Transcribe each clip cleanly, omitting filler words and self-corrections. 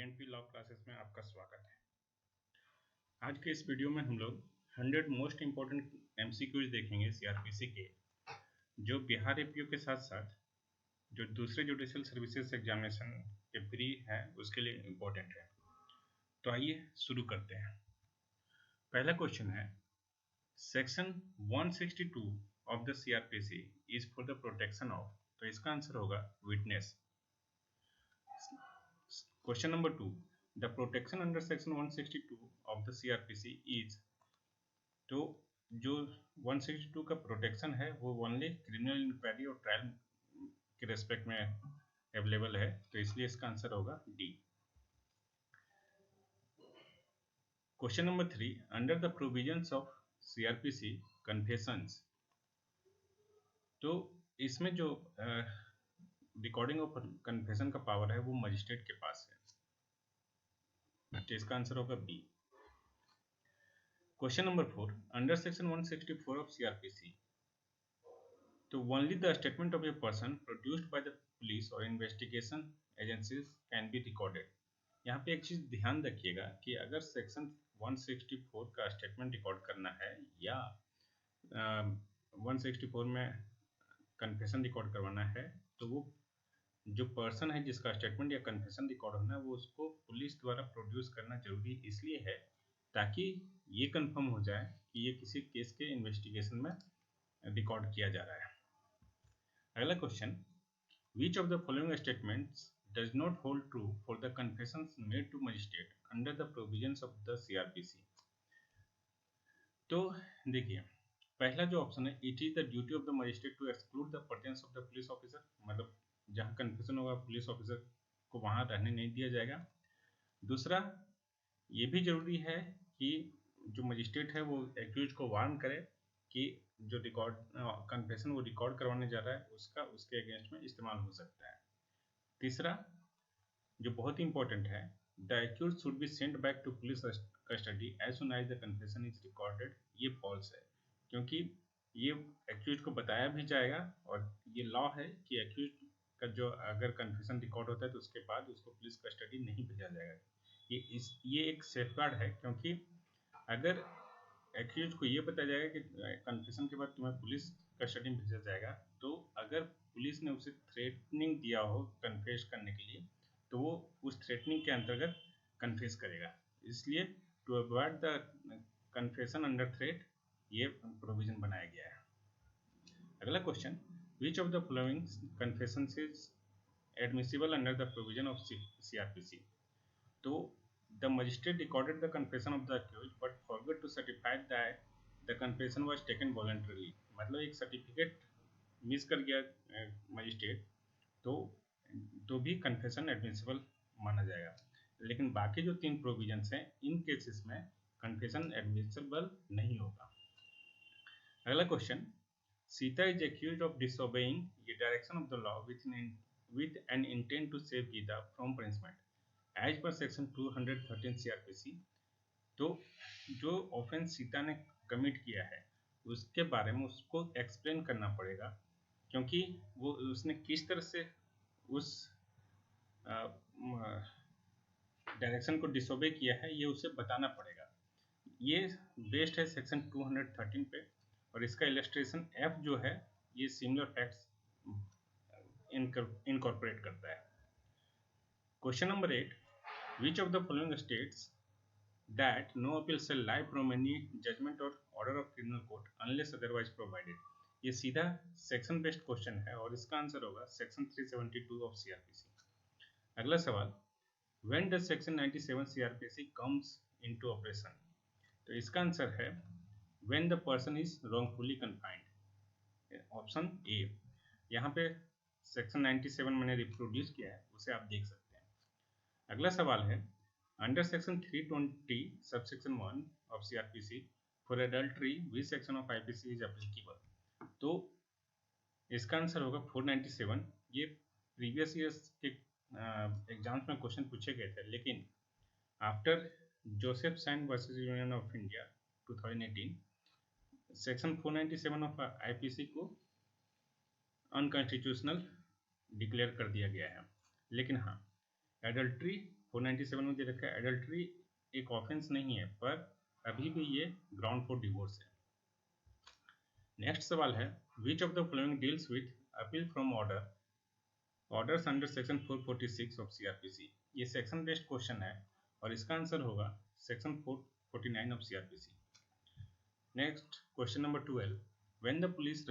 JNP law classes में आपका स्वागत है। आज के इस वीडियो में हम लोग 100 मोस्ट इम्पोर्टेंट MCQs देखेंगे CRPC के, जो बिहार APO के साथ साथ जो दूसरे जुडिशियल सर्विसेज एग्जामिनेशन के प्री है उसके लिए इम्पोर्टेंट है। तो आइए शुरू करते हैं। पहला क्वेश्चन है, section 162 of the CRPC is for the protection of, तो इसका आंसर होगा witness. Question number 2. The protection under section 162 of the CRPC is, तो जो 162 का प्रोटेक्शन है वो ओनली क्रिमिनल इंक्वायरी और ट्रायल के रेस्पेक्ट में अवेलेबल है, तो इसलिए इसका आंसर होगा D. Question number 3. Under the provisions of CRPC confessions, तो इसमें जो रिकॉर्डिंग ऑफ कन्फेशन का पावर है वो मजिस्ट्रेट के पास है, तो इसका आंसर होगा B. Question number 4. Under section 164 of CRPC, तो only the statement of a person produced by the police और investigation agencies can be recorded. यहाँ पे एक चीज ध्यान रखिएगा कि अगर सेक्शन 164 का स्टेटमेंट रिकॉर्ड करना है या 164 में कन्फेशन रिकॉर्ड करवाना है, तो वो जो पर्सन है जिसका स्टेटमेंट या कन्फेशन रिकॉर्ड होना है वो उसको पुलिस द्वारा प्रोड्यूस करना जरूरी इसलिए है ताकि ये कंफर्म हो जाए कि ये किसी केस के इन्वेस्टिगेशन में रिकॉर्ड किया जा रहा है। अगला question, which of the following statements does not hold true for the confessions made to magistrate under the provisions of the CRPC। तो देखिए, पहला जो ऑप्शन है, it is the duty of the magistrate to exclude the presence of the police officer, मतलब जहां confession होगा police officer को वहां रहने नहीं दिया जाएगा। दूसरा, ये भी जरूरी है कि जो मजिस्ट्रेट है वो एक्यूज को वार्न करे कि जो रिकॉर्ड कन्फेशन वो रिकॉर्ड करवाने जा रहा है उसका उसके अगेंस्ट में इस्तेमाल हो सकता है। तीसरा, जो बहुत ही इंपॉर्टेंट है, the accuse should be sent back to police custody as soon as the confession is recorded. ये फॉल्स है, क्योंकि ये एक्यूज को बताया भी जाएगा और ये लॉ है कि एक्यूज का जो अगर कन्फेशन रिकॉर्ड होता है तो उसके बाद उसको पुलिस कस्टडी नहीं भेजा जाएगा। ये एक सेफगार्ड है, क्योंकि अगर एक्यूज को ये बताया जाएगा कि कन्फेशन के बाद तुम्हें पुलिस कस्टडी में भेजा जाएगा, तो अगर पुलिस ने उसे थ्रेटनिंग दिया हो कन्फेस करने के लिए तो वो उस थ्रेटनिंग के अंतर्गत कन्फेस करेगा। इसलिए to avoid the confession under threat ये प्रोविजन बनाया गया है। अगला question, which of the following confessions is admissible under the provision of CRPC? तो the magistrate recorded the confession of the accused but forgot to certify that the confession was taken voluntarily, मतलब एक certificate miss कर गया magistrate तो भी confession admissible माना जाएगा। लेकिन बाकी जो 3 प्रोविजंस हैं इन केसेस में कन्फेशन एडमिसिबल नहीं होगा। अगला question, Sita is accused of disobeying the direction of the law with an intent to save Geeta from punishment as per section 213 CRPC। तो जो ऑफेंस सीता ने कमिट किया है उसके बारे में उसको एक्सप्लेन करना पड़ेगा, क्योंकि वो उसने किस तरह से उस डायरेक्शन को डिसोबे किया है ये उसे बताना पड़ेगा। ये बेस्ड है सेक्शन 213 पे और इसका इलस्ट्रेशन F जो है ये सिमिलर फैक्ट्स इनकॉर्पोरेट करता है। Question number 8, which of the following states that no appeal shall lie from any judgment और order of criminal court unless otherwise provided. ये सीधा सेक्शन बेस्ड क्वेश्चन है और इसका आंसर होगा सेक्शन 372 ऑफ CRPC। अगला सवाल, when does section 97 CRPC comes into operation, तो इसका आंसर है when the person is wrongfully confined, option A. यहाँ पे सेक्शन 97 मैंने रिप्रोड्यूस किया है, उसे आप देख सकते हैं। अगला सवाल है, under section 320 subsection 1 of CRPC for adultery which section of IPC is applicable, तो इसका आंसर होगा 497। ये प्रीवियस ईयर्स के एग्जाम्स में क्वेश्चन पूछे गए थे, लेकिन after Joseph Shine versus union of India 2018 section 497 of IPC को अनकॉन्स्टिट्यूशनल डिक्लेयर कर दिया गया है। लेकिन हाँ, एडल्ट्री 497 में दे रखा है एडल्ट्री एक ऑफेंस नहीं है, पर अभी भी ये ग्राउंड फॉर डिवोर्स है। नेक्स्ट सवाल है which of the following deals with appeal from orders under section 446 of CrPC. ये सेक्शन बेस्ड क्वेश्चन है और इसका आंसर होगा section 449 of CrPC. Next question number 12, when the police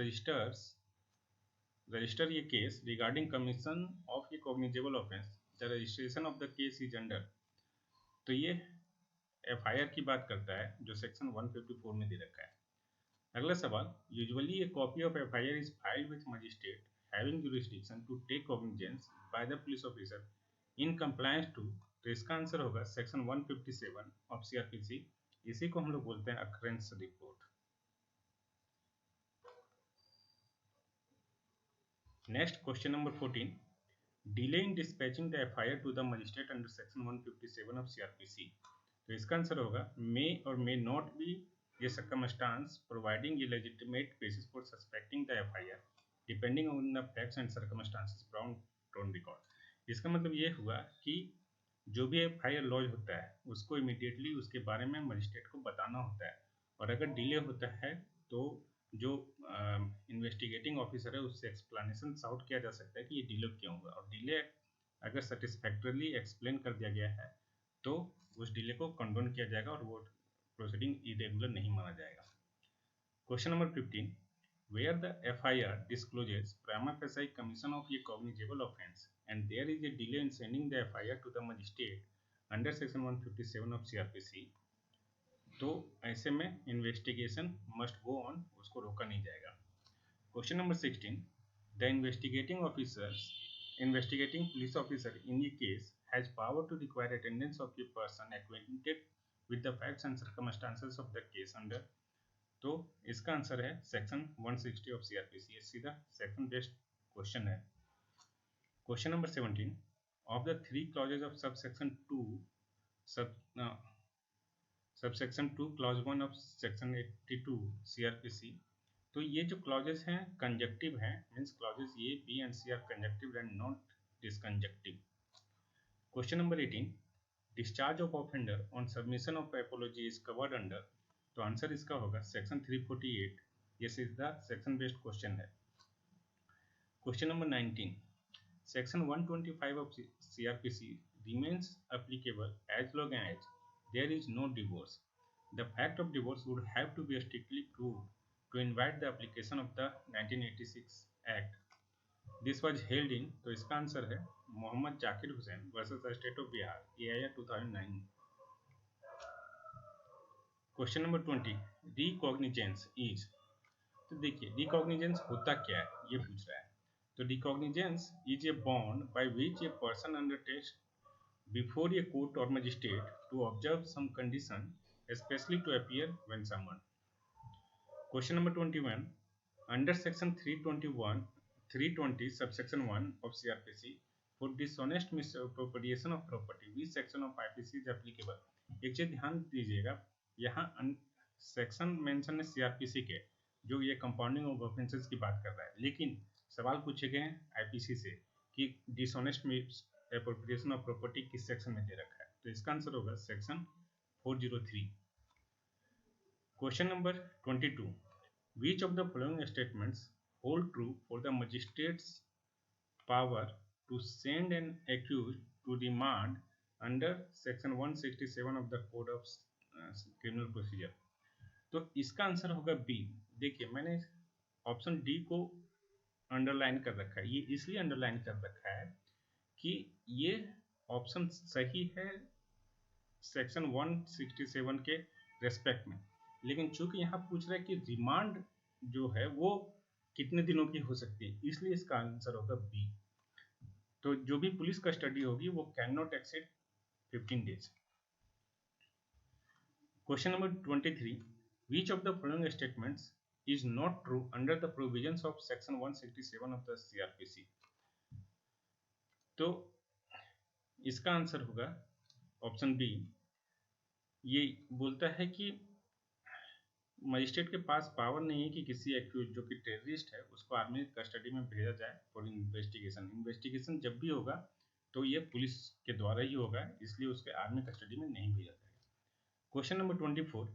register ये case regarding commission of a cognizable offence, the registration of the case is under. तो ये FIR की बात करता है जो सेक्शन 154 में दे रखा है। अगला सवाल, usually a copy of FIR is filed with magistrate having jurisdiction to take cognizance by the police officer in compliance to. तो इसका आंसर होगा सेक्शन 157 ऑफ सीआरपीसी। इसी को हम लोग बोलते हैं occurrence report. Next question number 14, delay in dispatching the FIR to the magistrate under section 157 of CrPC. तो इसका आंसर होगा मे और may not be a circumstance providing a legitimate basis for suspecting the FIR depending on the facts and circumstances found on record। इसका मतलब ये हुआ कि जो भी FIR लॉज होता है उसको इमीडिएटली उसके बारे में मजिस्ट्रेट को बताना होता है, और अगर डिले होता है तो जो इन्वेस्टिगेटिंग ऑफिसर है उससे एक्सप्लेनेशन आउट किया जा सकता है कि ये डिले क्यों हुआ, और डिले अगर सेटिस्फैक्टरली एक्सप्लेन कर दिया गया है तो उस डिले को कंडोन किया जाएगा और वो प्रोसीडिंग इरेगुलर नहीं माना जाएगा। Question number 15, where the FIR discloses prima facie commission of a cognizable offence and there is a delay in sending the FIR to the magistrate under section 157 of CrPC, तो ऐसे में investigation must go on, उसको रोका नहीं जाएगा। Question number 16, the investigating police officer in a case has power to require attendance of a person acquainted with the facts and circumstances of the case under। तो इसका answer है section 160 of CrPC. सीधा section based question है। Question number 17, of the 3 clauses of subsection 2 clause 1 of section 82 CrPC, तो ये जो clauses हैं conjunctive हैं, means clauses A B and C are conjunctive and not disconjunctive. Question number 18, discharge of offender on submission of apology is covered under. तो answer इसका होगा section 348। ये सीधा सेक्शन बेस्ड क्वेश्चन है। Question number 19, section 125 of CrPC remains applicable as long as there is no divorce. The fact of divorce would have to be strictly proved to invite the application of the 1986 Act. This was held in, तो इसका answer है Mohammad Zakir Hussain versus state of Bihar, AIR 2009। Question number 20, recognizance is. तो देखिए रिकॉग्निजेंस होता क्या है ये पूछ रहा है। तो recognizance is a bond by which a person undertakes before a court or magistrate to observe some condition, especially to appear when summoned. Question number 21, under section 320 subsection 1 of CRPC for dishonest misappropriation of property, which section of IPC is applicable? एक चीज ध्यान दीजिएगा, यहाँ section mention है CrPC के जो ये compounding of offences की बात कर रहा है, लेकिन सवाल पूछे गए हैं आईपीसी से कि डिसऑनेस्ट एप्रोप्रिएशन ऑफ प्रॉपर्टी किस सेक्शन में दे रखा है। तो इसका आंसर होगा section 403। Question number 22, which of the following statements hold true for the magistrate's power to send an accuse to remand under section 167 of the code of criminal procedure. तो इसका आंसर होगा बी। देखिए मैंने option D को underline कर रखा है, ये इसलिए अंडरलाइन कर रखा है कि ये ऑप्शन सही है सेक्शन 167 के रेस्पेक्ट में, लेकिन चूंकि यहाँ पूछ रहा है कि रिमांड जो है वो कितने दिनों की हो सकती है, इसलिए इसका आंसर होगा बी। तो जो भी पुलिस कस्टडी होगी वो can not exceed 15 days. Question number 23, which of the following statements is not true under the provisions of section 167 of the CrPC. तो इसका आंसर होगा ऑप्शन बी। ये बोलता है कि मजिस्ट्रेट के पास पावर नहीं है कि किसी एक्यूज जो कि टेररिस्ट है उसको आर्मी कस्टडी में भेजा जाए फॉर इन्वेस्टिगेशन। इन्वेस्टिगेशन जब भी होगा तो ये पुलिस के द्वारा ही होगा, इसलिए उसके आर्मी कस्टडी में नहीं भेजा जाएगा। Question number 24,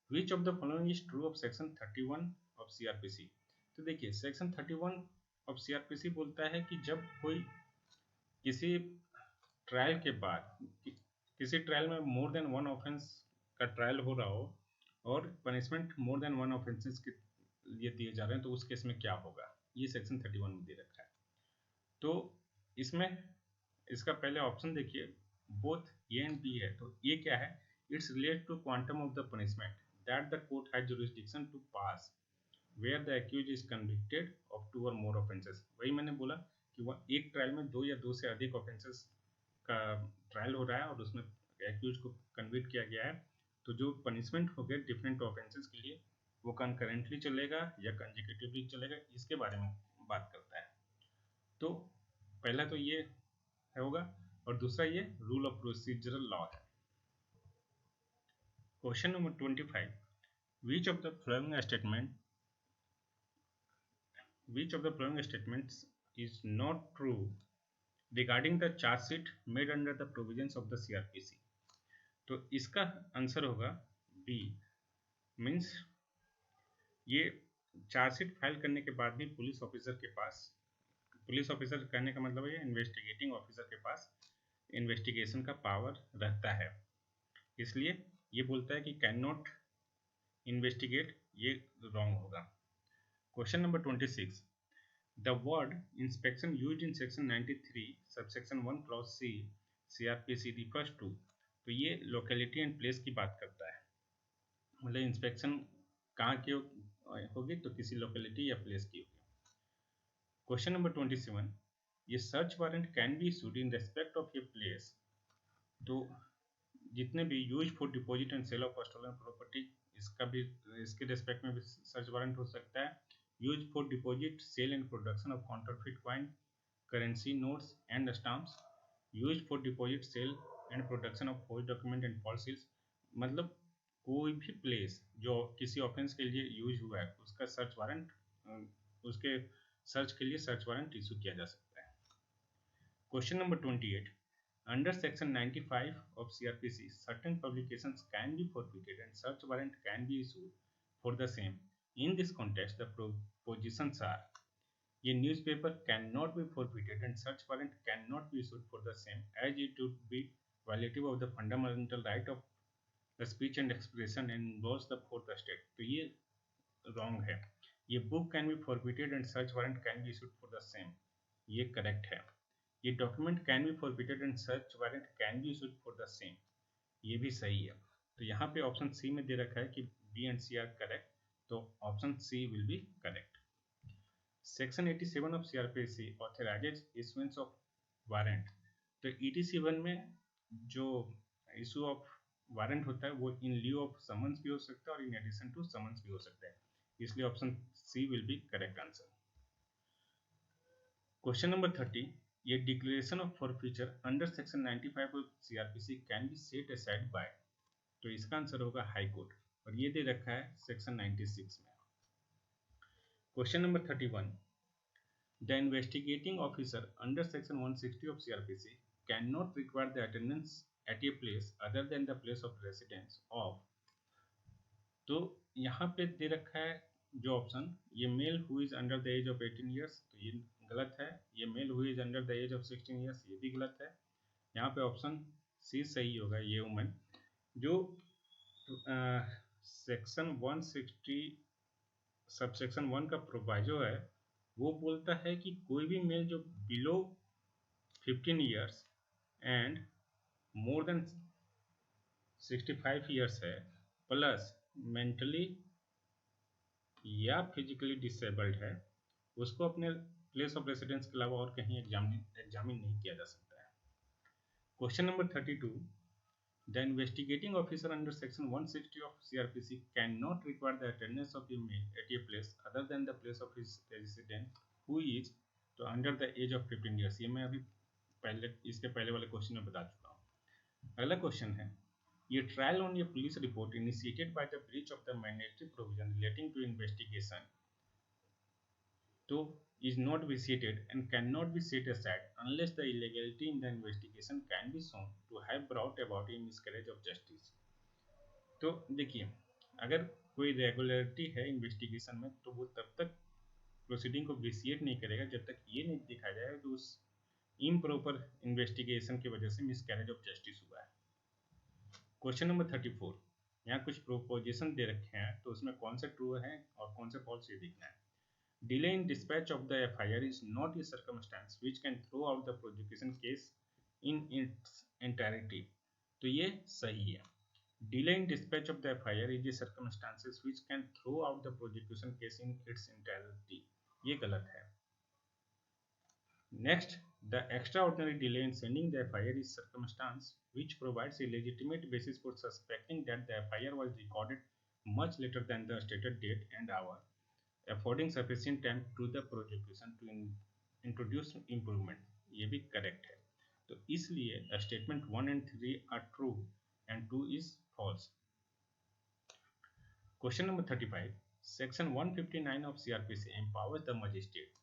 which of the following is true of section 31 of CrPC. तो देखिए सेक्शन 31 ऑफ सीआरपीसी बोलता है कि जब कोई किसी ट्रायल के बाद किसी ट्रायल में मोर देन वन ऑफेंस का ट्रायल हो रहा हो और punishment more than one offences के लिए दिए जा रहे हैं, तो उस केस में क्या होगा, ये सेक्शन 31 में दे रखा है। तो इसमें इसका पहले ऑप्शन देखिए, बोथ ए एंड बी है। तो ये क्या है, it's relate to quantum of the punishment that the court has jurisdiction to pass where the accuse is convicted of 2 और मोर ऑफेंसेस। वही मैंने बोला कि वह एक ट्रायल में 2 या 2 से अधिक ऑफेंसेस का ट्रायल हो रहा है और उसमें एक्यूज को कन्विक्ट किया गया है, तो जो पनिशमेंट हो गया डिफरेंट ऑफेंसेस के लिए वो कंकरेंटली चलेगा या कंजिक्यूटिवली चलेगा, इसके बारे में बात करता है। तो पहला तो ये होगा और दूसरा ये रूल ऑफ प्रोसीजरल लॉ है। Question number 25, which of the following statements is not true regarding the chargesheet made under the provisions of the CrPC. तो इसका आंसर होगा बी, मीन्स ये चार्जशीट फाइल करने के बाद भी पुलिस ऑफिसर कहने का मतलब है इन्वेस्टिगेटिंग ऑफिसर के पास इन्वेस्टिगेशन का पावर रहता है, इसलिए ये बोलता है कि कैन नॉट इन्वेस्टिगेट, ये रॉन्ग होगा। Question number 26, the word inspection used in section 93 subsection 1 clause C CrPC refers to. तो ये लोकेलिटी एंड प्लेस की बात करता है, मतलब इंस्पेक्शन कहाँ की होगी, तो किसी लोकेलिटी या प्लेस की होगी। क्वेश्चन नंबर 27, ये search warrant can be issued in respect of a place. तो जितने भी use for deposit and sale of stolen property, इसके रेस्पेक्ट में भी सर्च वारंट हो सकता है। Use for deposit, sale and production of counterfeit coin, currency notes and stamps, use for deposit, sale and production of false document and false seals. मतलब कोई भी place जो किसी ऑफेंस के लिए यूज हुआ है उसका सर्च वारंट, उसके सर्च के लिए सर्च वारंट इशू किया जा सकता है। Question number 28, under section 95 of CRPC certain publications can be forfeited and search warrant can be issued for the same. In this context the propositions are, a newspaper cannot be forfeited and search warrant cannot be issued for the same as it would be violative of the fundamental right of the speech and expression and involves the fourth estate। तो ये wrong है। ये book can be forfeited and search warrant can be issued for the same, ये correct है। ये document can be forfeited and search warrant can be issued for the same, ये भी सही है। तो यहाँ पे ऑप्शन सी में दे रखा है कि B and C are correct, तो option C will be correct. Section 87 of CrPC authorises issuance of warrant. तो ETC 1 में जो इशू ऑफ वारंट होता है वो इन ल्यू ऑफ समन्स भी हो सकता है और इन एडिशन टू समन्स भी हो सकता है, इसलिए option C will be correct answer. Question number 30, ये declaration of forfeiture under section 95 of CrPC can be set aside by. तो इसका आंसर होगा हाई कोर्ट, और ये दे रखा है सेक्शन 96 में। Question number 31, the investigating officer under section 160 of CrPC can not require the attendance at a place other than the place of residence of. तो यहाँ पे दे रखा है जो ऑप्शन, ये male who is under the age of 18 years, तो ये गलत है। ये male who is under the age of 16 years, ये भी गलत है। यहाँ पे ऑप्शन सी सही होगा, ये वुमेन। जो सेक्शन 160 सबसेक्शन 1 का प्रोवाइजो है वो बोलता है कि कोई भी मेल जो below 15 years and more than 65 years है प्लस मेंटली या फिजिकली डिसेबल्ड है, उसको अपने प्लेस ऑफ रेसिडेंस के अलावा और कहीं एग्जामिन नहीं किया जा सकता है। Question number 32, the investigating officer under section 160 of CrPC can not require the attendance of a male at a place other than the place of his residence who is तो under the age of 15 years. ये मैं अभी इसके पहले वाले question में बता चुका हूँ। अगला क्वेश्चन है, ये trial on a police report initiated by the breach of the mandatory provision relating to investigation. तो is not vitiated and cannot be set aside unless the illegality in the investigation can be shown to have brought about a miscarriage of justice. तो देखिए, अगर कोई regularity है investigation में तो वो तब तक प्रोसीडिंग को विसिएट नहीं करेगा जब तक ये नहीं दिखाया जाएगा कि उस इम्प्रॉपर इन्वेस्टिगेशन की वजह से मिसकैरेज ऑफ जस्टिस हुआ है। क्वेश्चन नंबर 34, यहाँ कुछ प्रोपोजिशन दे रखे हैं तो उसमें कौन से ट्रू है और कौन से फॉल्स ये देखना है। Delay in dispatch of the FIR is not a circumstance which can throw out the prosecution case in its entirety, तो ये सही है। Delay in dispatch of the FIR is a circumstances which can throw out the prosecution case in its entirety, ये गलत है। Next, the extraordinary delay in sending the FIR is circumstance which provides a legitimate basis for suspecting that the FIR was recorded much later than the stated date and hour, affording sufficient time to the prosecution to introduce improvement. ये भी correct है। तो इसलिए statement 1 and 3 are true and 2 is false. Question number 35. Section 159 of CRPC empowers the magistrate,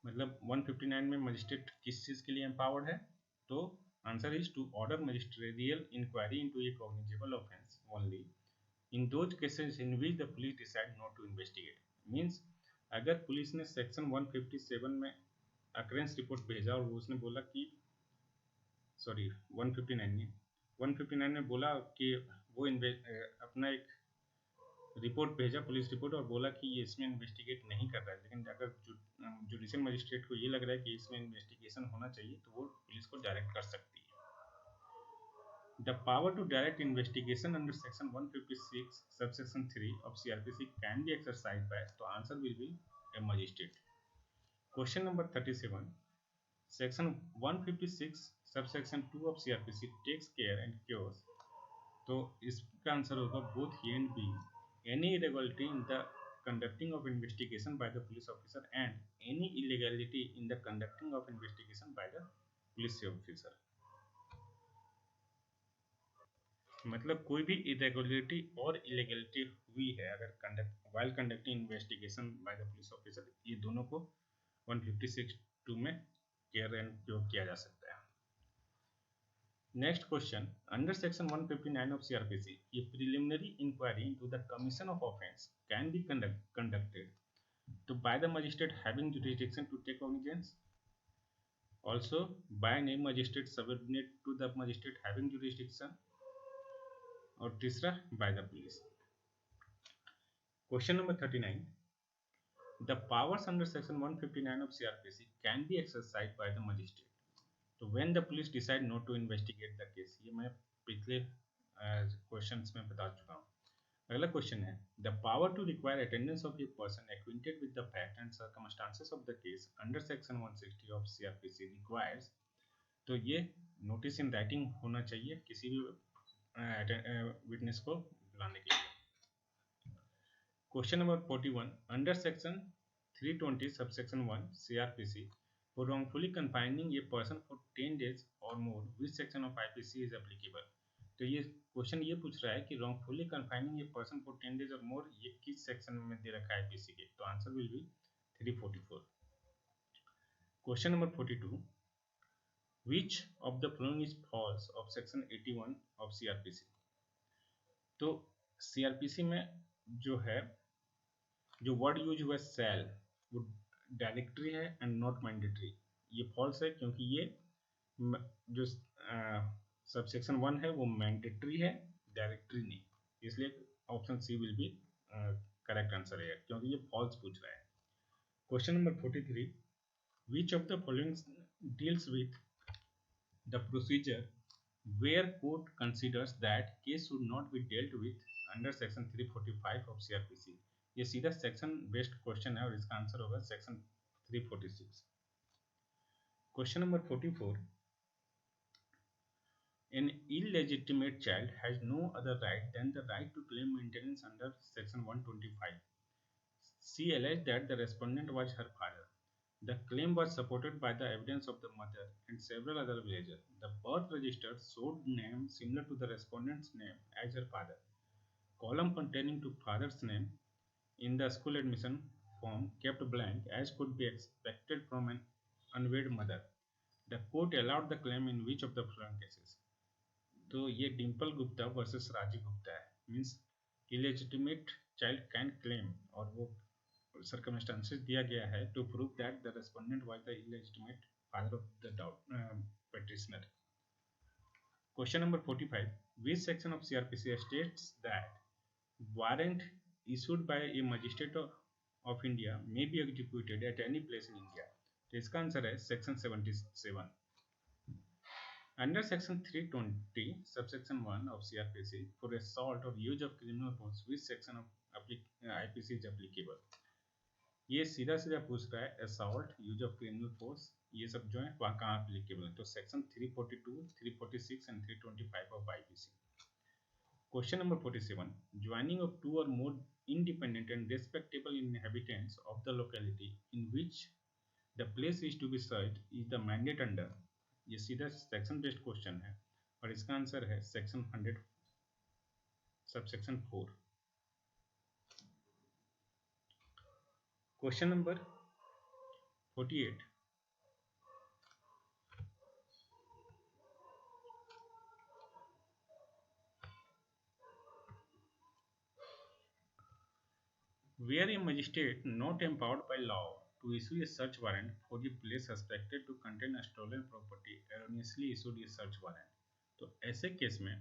मतलब 159 में magistrate किस चीज़ के लिए एम्पावर्ड है, तो answer is to order magisterial inquiry into a cognizable offence only in those cases in which the police decide not to investigate. Means अगर police ने section 157 में अक्रेंस रिपोर्ट भेजा और उसने बोला कि 159 में बोला कि वो अपना एक रिपोर्ट भेजा, पुलिस रिपोर्ट, और बोला कि ये इसमें इन्वेस्टिगेट नहीं कर रहा है, लेकिन अगर जुडिशियल मजिस्ट्रेट को ये लग रहा है कि इसमें इन्वेस्टिगेशन होना चाहिए तो वो पुलिस को डायरेक्ट कर सकती है। The power to direct investigation under section 156 subsection 3 of CrPC can be exercised by, तो answer will be a magistrate. Question number 37, section 156 subsection 2 of CrPC takes care and cures, तो इसका answer होगा both A and B. Any irregularity in the conducting of investigation by the police officer and any illegality in the conducting of investigation by the police officer, मतलब कोई भी irregularity और illegality हुई है अगर while conducting investigation by the police officer, ये दोनों को 156(2) में केयर एंड क्योर किया जा सकता है। Next question, under section 159 of CRPC, a preliminary inquiry into the commission of offence can be conducted to by the magistrate having jurisdiction to take cognizance, also by a magistrate subordinate to the magistrate having jurisdiction, और तीसरा by the police. Question number 39, the powers under section 159 of CRPC can be exercised by the magistrate तो when the police decide not to investigate the case, ये मैं पिछले questions में बता चुका हूँ। अगला क्वेश्चन है, the power to require attendance of a person acquainted with the fact and circumstances of the case under section 160 of CRPC requires, तो ये नोटिस इन राइटिंग होना चाहिए किसी भी विटनेस को बुलाने के लिए। Question number 41, under section 320 subsection 1 CRPC for wrongfully confining a person for 10 days or more, which section of IPC is applicable? तो ये क्वेश्चन ये पूछ रहा है कि wrongfully confining a person for 10 days or more ये किस सेक्शन में दे रखा है IPC के, तो answer will B 344। Question number 42, which of the following is false of section 81 of CRPC? तो CRPC में जो है जो वर्ड यूज हुआ सेल वो डायरेक्टरी है एंड नॉट मैंडेटरी, ये फॉल्स है क्योंकि ये जो सबसेक्शन 1 है वो मैंडेटरी है, डायरेक्टरी नहीं, इसलिए option C will be correct answer है क्योंकि ये फॉल्स पूछ रहा है। Question number 43, which of the following deals with the procedure where court considers that case should not be dealt with under section 345 of CrPC, ये सीधा section based question है और इसका आंसर होगा section 346। Question number 44, an illegitimate child has no other right than the right to claim maintenance under section 125. She alleged that the respondent was her father. The claim was supported by the evidence of the mother and several other villagers. The birth register showed name similar to the respondent's name as her father. Column pertaining to father's name in the school admission form kept blank as could be expected from an unwed mother. The court allowed the claim in which of the following cases? तो ये Dimple Gupta versus Rajiv Gupta है. Means illegitimate child can claim, और वो circumstances दिया गया है to prove that the respondent was the illegitimate father of the petitioner. Question number 45. Which section of CRPC states that warrant issued by a magistrate of India may be executed at any place in India? तो इसका answer है section 77. Under section 320 subsection 1 of CRPC, for assault or use of criminal force, which section of IPC is applicable? ये सीधा सीधा पूछ रहा है assault, use of criminal force, ये सब जो है वहाँ कहाँ applicable है? तो section 342, 346 and 325 of IPC. Question number 47. Joining of two or more independent and respectable inhabitants of the locality in which the place is to be searched is the mandate under. ये सीधा section based question है और इसका answer है section 100 subsection 4. Question number 48. Where a magistrate not empowered by law to issue a search warrant for the place suspected to contain a stolen property erroneously issued a search warrant. तो ऐसे case में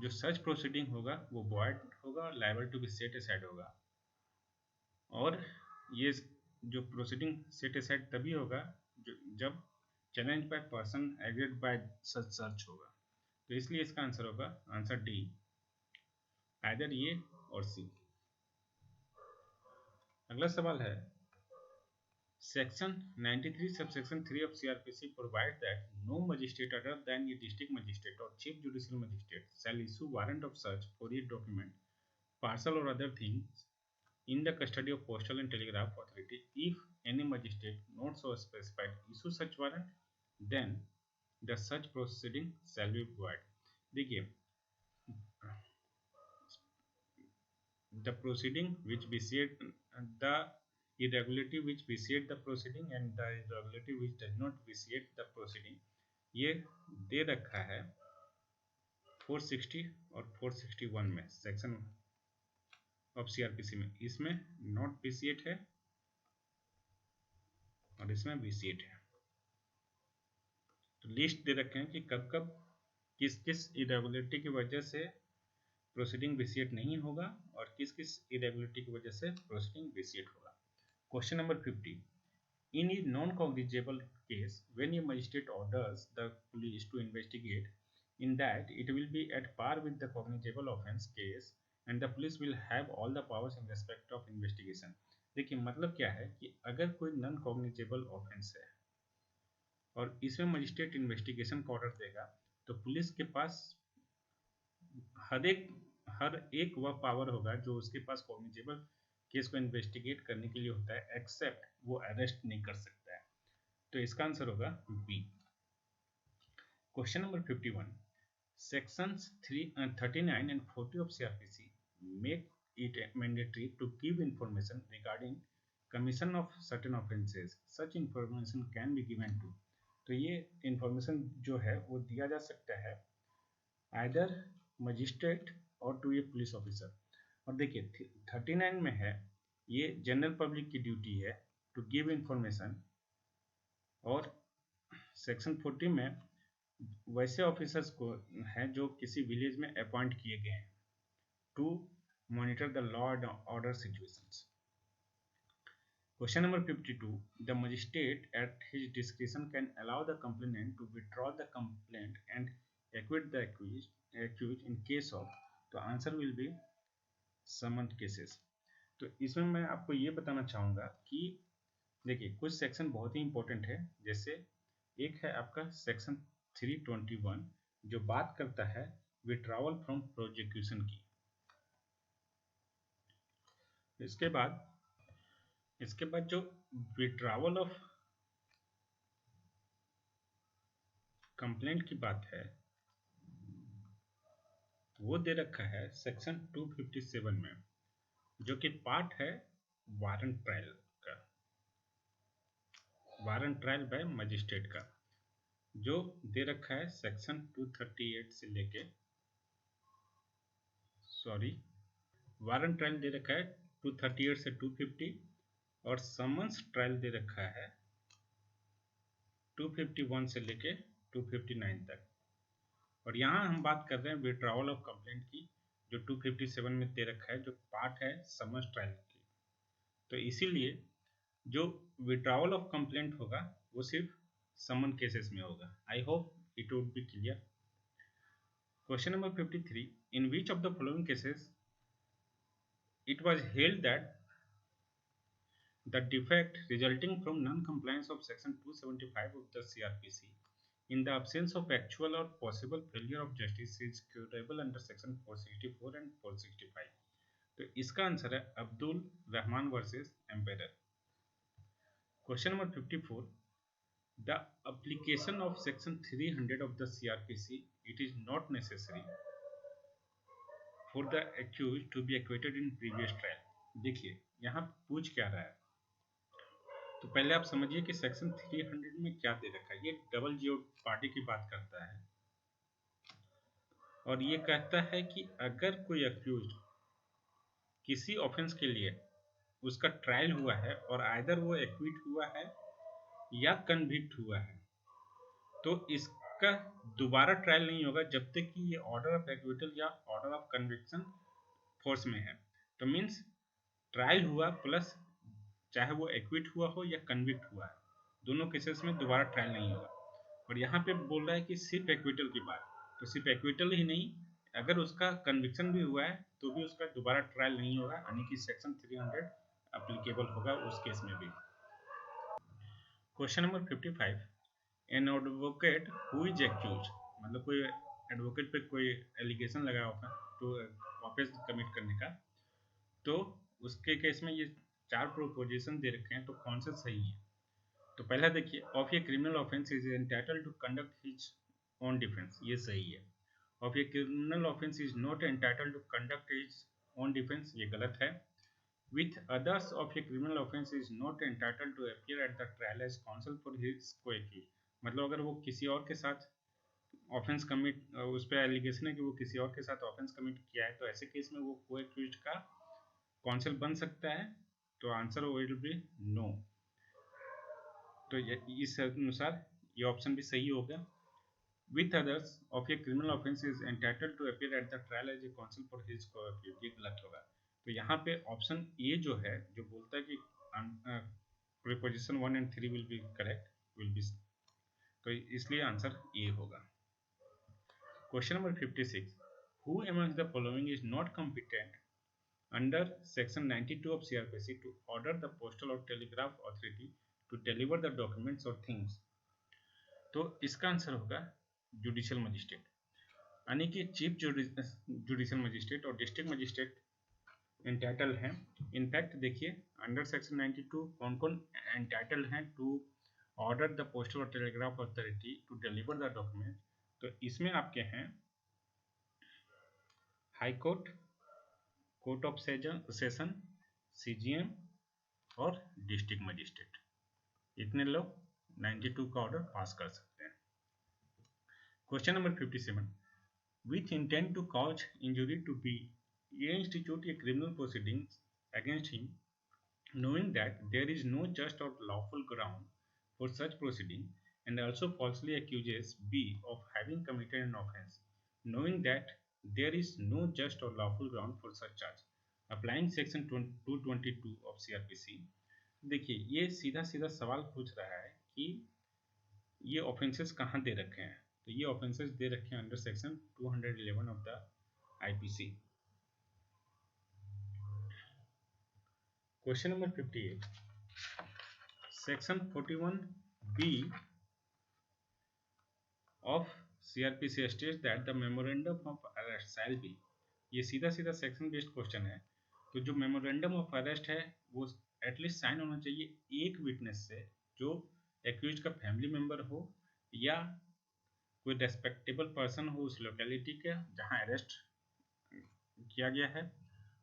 जो search proceeding होगा वो void होगा, liable to be set aside होगा, और ये जो प्रोसीडिंग सेट असाइड तभी होगा जब challenge by person agreed by such search होगा. तो इसलिए इसका आंसर होगा आंसर डी, आइदर ये और सी. अगला सवाल है section 93 subsection 3 of CRPC provide that no magistrate other than a district magistrate और chief judicial magistrate shall issue warrant of search for a document, parcel और other things in the custody of postal and telegraph authority if any magistrate not so specified issue such warrant, then the such proceeding shall be void. देखिए the proceeding which vitiate the irregularity which vitiate the proceeding and the irregularity which does not vitiate the proceeding, ये दे रखा है 460 और 461 में section of CRPC में. इसमें not विसिएट है और इसमें विसिएट है. तो लिस्ट दे रखे हैं कि कब कब किस किस इरेगुलरिटी की वजह से प्रोसीडिंग विसिएट नहीं होगा और किस किस इरेगुलरिटी की वजह से प्रोसीडिंग विसिएट होगा. Question number 50. In a non cognizable case when a magistrate orders the police to investigate in that it will be at par with the cognizable offence case and the police will have all the powers in respect of investigation. देखिए मतलब क्या है कि अगर कोई non cognizable offence है और इसमें मजिस्ट्रेट इन्वेस्टिगेशन का ऑर्डर देगा तो पुलिस के पास हर एक वह पावर होगा जो उसके पास कॉग्निजेबल केस को इन्वेस्टिगेट करने के लिए होता है, एक्सेप्ट वो अरेस्ट नहीं कर सकता है. तो इसका आंसर होगा B. Question number 51. Sections 39 and 40 of CRPC make it mandatory to give information regarding commission of certain offences. Such information can be given to. तो ये information जो है वो दिया जा सकता है either magistrate और to a police officer. और देखिए 39 में है ये जनरल पब्लिक की ड्यूटी है to give information, और सेक्शन 40 में वैसे ऑफिसर्स को हैं जो किसी विलेज में अपॉइंट किए गए हैं to monitor the law and order situations. Question number 52. The magistrate at his discretion can allow the complainant to withdraw the complaint and acquit the accused in case of. तो answer will be summoned cases. तो इसमें मैं आपको ये बताना चाहूँगा कि देखिए कुछ सेक्शन बहुत ही इंपॉर्टेंट है. जैसे एक है आपका सेक्शन 321 जो बात करता है विड्रॉवल फ्रॉम प्रोसिक्यूशन की. इसके बाद जो विड्रॉवल ऑफ कंप्लेंट की बात है वो दे रखा है सेक्शन 257 में, जो कि पार्ट है वारंट ट्रायल का, वारंट ट्रायल बाय मजिस्ट्रेट का, जो दे रखा है सेक्शन 238 से लेके, वारंट ट्रायल दे रखा है 238 से 250 और समन्स ट्रायल दे रखा है 251 से लेके 259 तक। और यहाँ हम बात कर रहे हैं विड्रॉवल ऑफ कंप्लेंट की, जो 257 में दे रखा है, जो पार्ट है समन्स ट्रायल की। तो इसीलिए जो विड्रॉवल ऑफ कंप्लेंट होगा वो सिर्फ समन केसेस में होगा। I hope it would be clear. Question number 53, in which of the following cases it was held that the defect resulting from non-compliance of section 275 of the CRPC in the absence of actual or possible failure of justice is curable under section 464 and 465। तो इसका answer है Abdul Rahman versus emperor. Question number 54, the application of section 300 of the CRPC, it is not necessary for the accused to be acquitted in previous trial। देखिए यहाँ पूछ क्या रहा है, तो पहले आप समझिए कि सेक्शन 300 में क्या दे रखा है। ये डबल जियो पार्टी की बात करता है और ये कहता है कि अगर कोई अक्यूज किसी ऑफेंस के लिए उसका ट्रायल हुआ है और आइदर वो एक्विट हुआ है या कन्विक्ट हुआ है, तो इसका दोबारा ट्रायल नहीं होगा जब तक कि ये ऑर्डर ऑफ एक्विटल या ऑर्डर ऑफ कन्विक्शन फोर्स में है। तो मीन्स ट्रायल हुआ प्लस चाहे वो एक्विट हुआ हो या कन्विक्ट हुआ है, दोनों केसेस में दोबारा ट्रायल नहीं होगा। और यहाँ पे बोल रहा है कि सिर्फ एक्विटल की बात, तो सिर्फ एक्विटल ही नहीं, अगर उसका कन्विक्शन भी हुआ है तो भी उसका दोबारा ट्रायल नहीं होगा, यानी कि सेक्शन 300 अप्लीकेबल होगा उस केस में भी। Question number 55, an advocate who is accuse, मतलब कोई एडवोकेट पे कोई एलिगेशन लगा होगा तो ऑफेंस कमिट करने का, तो उसके केस में ये 4 प्रोपोजिशन दे रखे हैं, तो कौन से सही है। तो पहला देखिए, of a criminal offence is entitled to conduct his own defence, ये सही है। Of a criminal offence is not entitled to conduct his own defence, ये गलत है। With others of a criminal offence is not entitled to appear at the trial as counsel for his co-accused, मतलब अगर वो किसी और के साथ ऑफेंस कमिट, उस पर एलिगेशन है कि वो किसी और के साथ ऑफेंस कमिट किया है, तो ऐसे केस में वो को-एक्यूज्ड का काउंसिल बन सकता है। तो आंसर विल बी नो। तो इस अनुसार ये ऑप्शन भी सही होगा। With others of a criminal offence is entitled to appear at the trial as a counsel for his co-accused, ये गलत होगा। तो यहाँ पे ऑप्शन ए जो है, जो बोलता है कि preposition 1 and 3 will be correct, will be, तो इसलिए आंसर ए होगा। Question number 56, who amongst the following is not competent under section 92 of CRPC to order the postal or telegraph authority to deliver the documents or things। तो इसका answer होगा judicial magistrate, यानी कि chief judicial magistrate और district magistrate entitle हैं। In fact देखिए under section 92 कौन कौन एंटाइटल हैं to order the postal or telegraph authority to deliver the document. तो इसमें आपके हैं high court, court of session, CJM और डिस्ट्रिक्ट मजिस्ट्रेट, इतने लोग 92 का ऑर्डर पास कर सकते हैं। Question number 57, with intent to cause injury to be, ये institute a criminal proceedings against him knowing that there is no just or lawful ground for such proceeding and also falsely accuses B of having committed an offence knowing that there is no just or lawful ground for such charge applying section 222 of CRPC। देखिए ये सीधा सीधा सवाल पूछ रहा है कि ये ऑफेंसेस कहाँ दे रखे हैं, तो ये ऑफेंसेस दे रखे हैं under section 211 of the IPC। Question number 58, section 41B of CRPC states that the memorandum of arrest shall be, ये सीधा सीधा सेक्शन बेस्ड क्वेश्चन है। तो जो मेमोरेंडम ऑफ अरेस्ट है वो एटलीस्ट साइन होना चाहिए एक विटनेस से, जो एक्यूज का फैमिली मेम्बर हो या कोई रेस्पेक्टेबल पर्सन हो उस लोकेलिटी का जहाँ अरेस्ट किया गया है।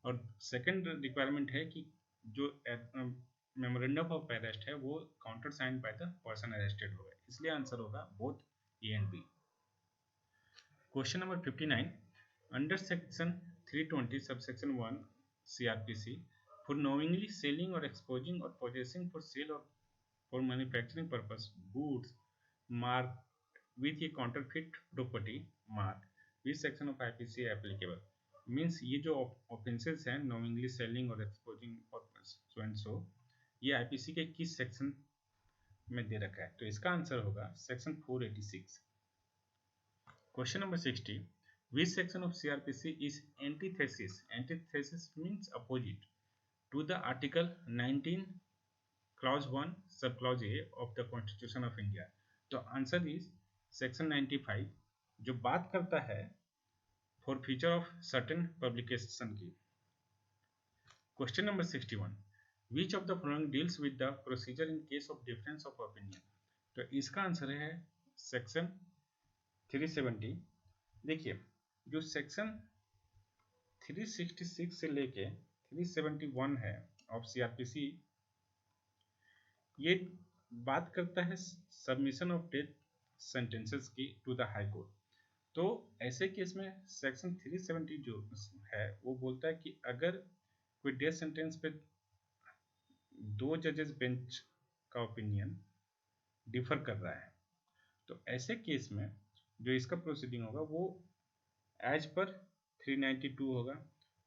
और सेकंड रिक्वायरमेंट है कि जो मेमोरेंडम ऑफ अरेस्ट है वो countersigned by the person arrested होगा, इसलिए आंसर होगा both A and B. Question number 59, under section 320 subsection 1 CRPC for knowingly selling or exposing or possessing for sale or for manufacturing purpose goods marked with a counterfeit property mark, which section of IPC applicable? Means ये जो offences हैं knowingly selling और exposing और so and so, ये IPC के किस section में दे रखा है? तो इसका आंसर होगा section 486। Question number 60, which section of CRPC is antithesis? Antithesis means opposite to the Article 19 Clause 1 Subclause A of the Constitution of India. तो आंसर इज सेक्शन 95 जो बात करता है for forfeiture of certain publication की। Question number 61, which of the following deals with the procedure in case of difference of opinion? तो इसका answer है section 370। देखिए जो सेक्शन 366 से लेके 371 है ऑफ CRPC, ये बात करता है सबमिशन ऑफ डेथ सेंटेंसेस की टू द हाई कोर्ट। तो ऐसे केस में सेक्शन 370 जो है वो बोलता है कि अगर कोई डेथ सेंटेंस पे दो जजेस बेंच का ओपिनियन डिफर कर रहा है, तो ऐसे केस में जो इसका प्रोसीडिंग होगा वो एज पर 392 होगा।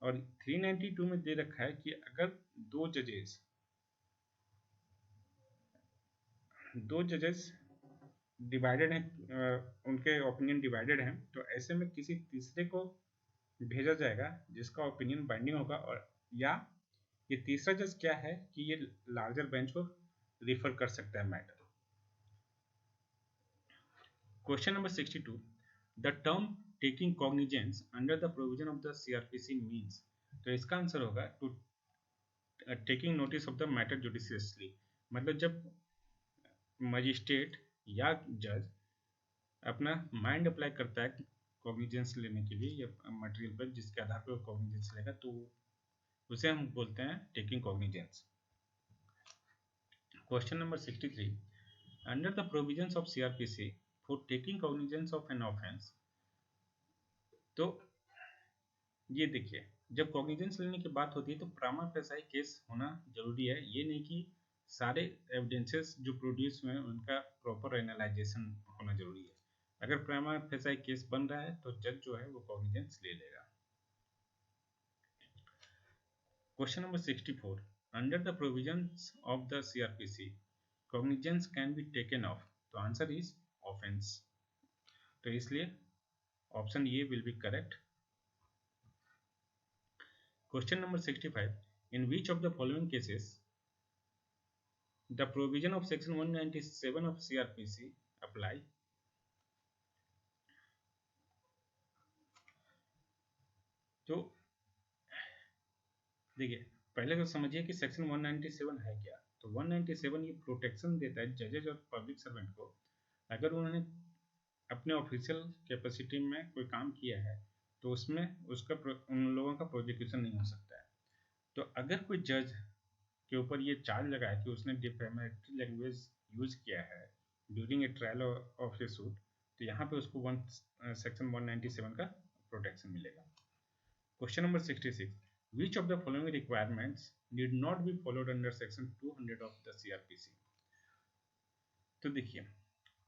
और 392 में दे रखा है कि अगर दो जजेस डिवाइडेड हैं, उनके ओपिनियन डिवाइडेड हैं, तो ऐसे में किसी तीसरे को भेजा जाएगा जिसका ओपिनियन बाइंडिंग होगा, और या ये तीसरा जज क्या है कि ये लार्जर बेंच को रिफर कर सकता है matter. Question number 62, the term taking cognizance under the provision of the CRPC means? तो इसका आंसर होगा to taking notice of the matter judiciously. मतलब जब मजिस्ट्रेट या जज अपना माइंड अप्लाई करता है कॉग्निजेंस लेने के लिए या मटेरियल पर जिसके आधार पर कॉग्निजेंस लेगा, तो उसे हम बोलते हैं taking cognizance. Question number 63, under the provisions of CRPC for taking cognizance of an offence. तो ये देखिए जब कॉग्निजेंस लेने की बात होती है तो प्रामा फेसाई केस होना जरूरी है, ये नहीं कि सारे एविडेंसेस जो प्रोड्यूस हुए हैं उनका प्रॉपर एनालाइजेशन होना जरूरी है। अगर प्रामा फेसाई केस बन रहा है तो जज जो है वो कॉग्निजेंस ले लेगा। Question number 64, under the provisions of the CRPC cognizance can be taken of. तो आंसर इज ऑफेंस, तो इसलिए option A will be correct. Question number 65, in which of the following cases the provision of section 197 of CRPC apply? तो देखिए पहले तो समझिए कि section 197 है क्या। तो 197 ये प्रोटेक्शन देता है जजेज और पब्लिक सर्वेंट को, अगर उन्होंने अपने ऑफिशियल कैपेसिटी में कोई काम किया है तो उसमें उसका उन लोगों का प्रोसिक्यूशन नहीं हो सकता है। तो अगर कोई जज के ऊपर ये चार्ज लगा है कि उसने डिफेमेटरी लैंग्वेज यूज किया है during a trial of A suit, तो यहाँ पे उसको सेक्शन 197 का प्रोटेक्शन मिलेगा। Question number 66, which of the following requirements need not be followed under section 200 of the CRPC? तो देखिए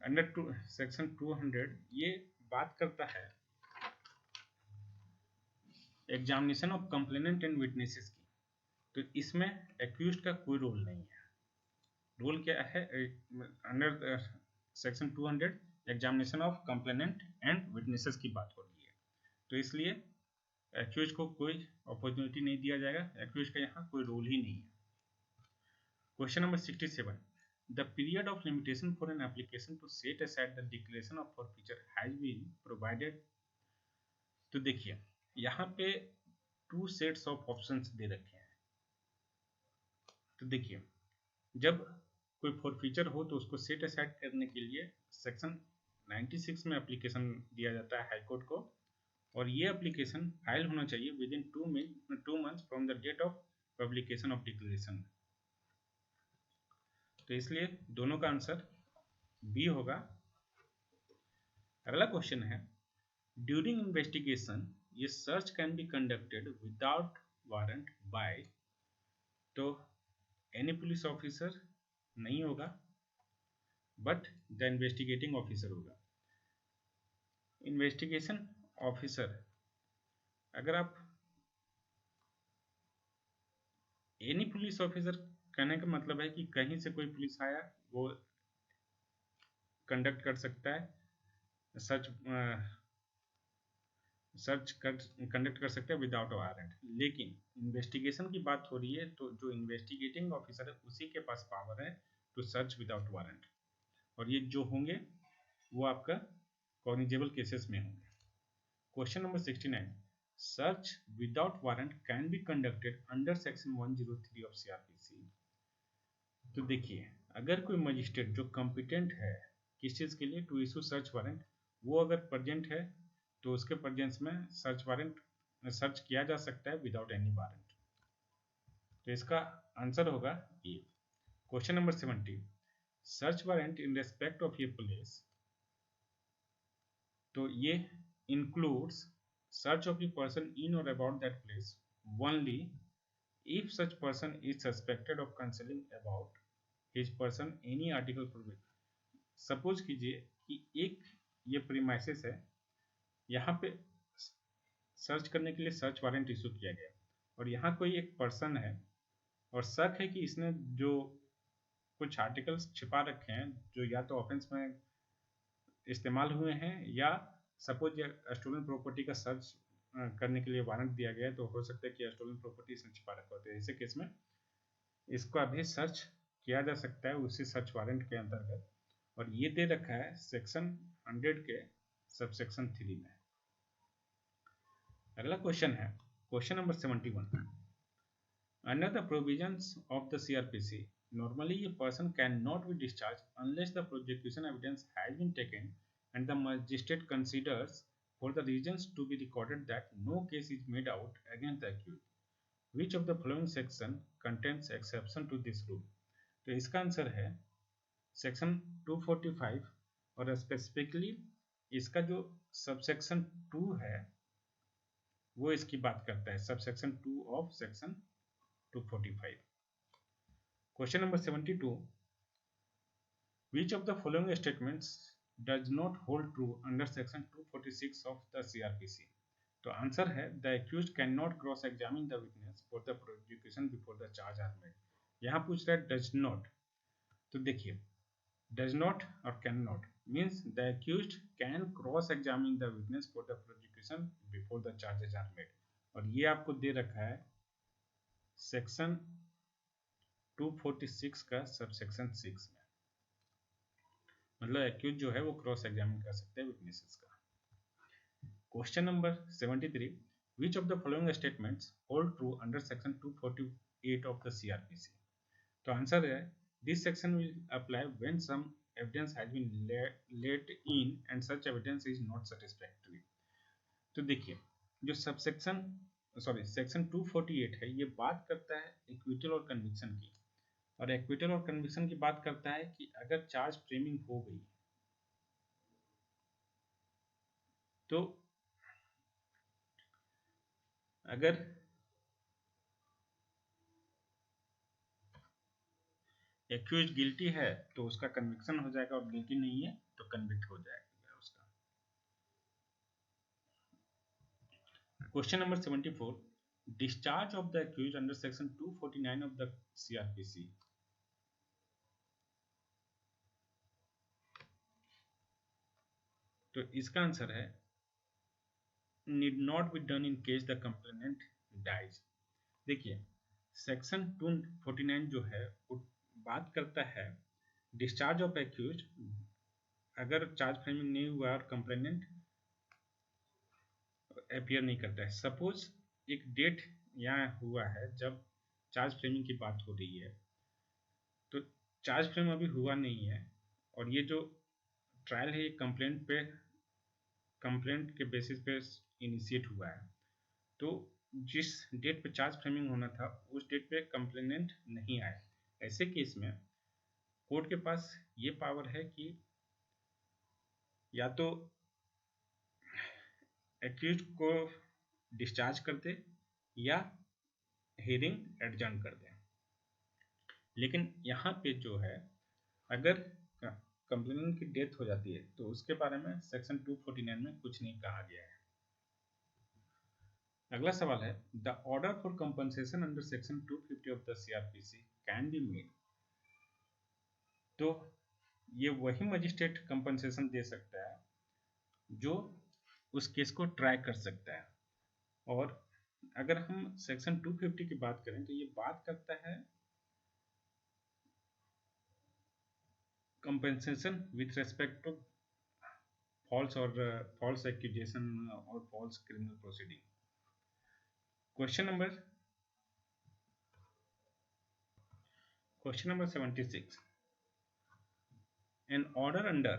अंडर सेक्शन 200 ये बात करता है examination of complainant and witnesses की। तो इसमें एक्यूज्ड का कोई रोल नहीं है। रोल क्या है under section 200 examination of complainant and witnesses की बात हो रही है, तो इसलिए एक्यूज को कोई अपॉर्चुनिटी नहीं दिया जाएगा, एक्यूज का यहाँ कोई रोल ही नहीं है। Question number 67, the period of limitation for an application to set aside the declaration of forfeiture has been provided. तो देखिए यहाँ पे 2 सेट्स ऑफ ऑप्शंस दे रखे हैं। तो देखिए जब कोई फॉरफीचर हो तो उसको सेट असाइड करने के लिए सेक्शन 96 में एप्लीकेशन दिया जाता है हाई कोर्ट को, और ये एप्लीकेशन फाइल होना चाहिए within 2 months from the date of publication of declaration. तो इसलिए दोनों का आंसर बी होगा। अगला क्वेश्चन है, ड्यूरिंग इन्वेस्टिगेशन ये search can be conducted without warrant by, तो एनी पुलिस ऑफिसर नहीं होगा, बट द इन्वेस्टिगेटिंग ऑफिसर होगा। इन्वेस्टिगेशन ऑफिसर, अगर आप एनी पुलिस ऑफिसर कहने का मतलब है कि कहीं से कोई पुलिस आया वो कंडक्ट कर सकता है, सर्च कंडक्ट कर सकते हैं विदाउट वारंट। लेकिन इन्वेस्टिगेशन की बात हो रही है तो जो इन्वेस्टिगेटिंग ऑफिसर है उसी के पास पावर है टू सर्च विदाउट वारंट, और ये जो होंगे वो आपका कॉग्निजेबल केसेस में होंगे। Question number 69, search without warrant can be conducted under section 103 of CrPC. तो देखिए, अगर कोई मजिस्ट्रेट जो कॉम्पिटेंट है किस चीज़ के लिए, टू इशू सर्च वारंट, वो अगर प्रेजेंट है तो उसके प्रेजेंस में सर्च किया जा सकता है विदाउट एनी वारंट। तो इसका आंसर होगा A. Question number 70, search warrant in respect of ये प्लेस, तो ये includes search of a person in or about that place only if such person is suspected of concerning about his person any article provision. Suppose कीजिए कि एक ये premises है, यहाँ पे सर्च करने के लिए सर्च वारंट इशू किया गया, और यहाँ कोई एक पर्सन है और शक है कि इसने जो कुछ आर्टिकल्स छिपा रखे हैं जो या तो ऑफेंस में इस्तेमाल हुए हैं, या सपोज स्टोलन प्रॉपर्टी का सर्च करने के लिए वारंट दिया गया है, तो हो सकता है कि स्टोलन प्रॉपर्टी इसने छिपा रखा होता है। ऐसे केस में इसको अभी सर्च किया जा सकता है उसी सर्च वारंट के अंतर्गत, और ये दे रखा है सेक्शन 100 के सबसेक्शन 3 में। अगला क्वेश्चन है question number 71, under the provisions of the CrPC normally a person cannot be discharged unless the prosecution evidence has been taken and the magistrate considers for the reasons to be recorded that no case is made out against the accused. Which of the following section contains exception to this rule? तो इसका answer है section 245, और specifically इसका जो subsection 2 है वो इसकी बात करता है, subsection 2 of section 245। Question number 72, which of the following statements does not hold true under section 246 of the CRPC? तो आंसर है the accused cannot cross examine the witness for the prosecution before the charge are made। यहाँ पूछ रहा है does not, तो देखिए does not और cannot means the accused can cross examine the witness for the prosecution before the charges are made, और ये आपको दे रखा है सेक्शन 246 का सबसेक्शन 6 में, मतलब एक्यूज जो है वो क्रॉस एग्जामिन कर सकते हैं विटनेसेस का। Question number 73, which of the following statements hold true under section 248 of the CrPC? तो आंसर है this section will apply when some evidence has been let in and such evidence is not satisfactory. तो देखिए, जो section 248 है ये बात करता है इक्विटल और कन्विक्शन की, और एक्विटल और कन्विक्शन की बात करता है कि अगर चार्ज फ्रेमिंग हो गई तो अगर एक्यूज गिल्टी है तो उसका कन्विक्शन हो जाएगा, और गिल्टी नहीं है तो कन्विक्ट हो जाएगा उसका। Question number 74, discharge of the accuse under section 249 of the CrPC. तो इसका आंसर है need not be done in case the complainant dies. देखिए, सेक्शन 249 जो है वो बात करता है डिस्चार्ज ऑफ एक्यूज अगर चार्ज फ्रेमिंग नहीं हुआ और कंप्लेनेंट अपीयर नहीं करता है। सपोज एक डेट यहाँ हुआ है जब चार्ज फ्रेमिंग की बात हो रही है, तो चार्ज फ्रेम अभी हुआ नहीं है, और ये जो ट्रायल है ये कंप्लेंट के बेसिस पे इनिशिएट हुआ है, तो जिस डेट पे चार्ज फ्रेमिंग होना था उस डेट पे कंप्लेनेंट नहीं आए, ऐसे केस में कोर्ट के पास ये पावर है कि या तो एक्यूज को डिस्चार्ज कर दे या हियरिंग एडजर्न कर दे। लेकिन यहाँ पे जो है, अगर कंप्लेनेंट की डेथ हो जाती है तो उसके बारे में सेक्शन 249 में कुछ नहीं कहा गया है। अगला सवाल है, the order for compensation under section 250 of the CrPC can be made. तो ये वही मजिस्ट्रेट कंपनसेशन दे सकता है जो उस केस को ट्राई कर सकता है। और अगर हम सेक्शन 250 की बात करें तो ये बात करता है compensation with respect to false accusation or false criminal proceeding. Question number 76. An order under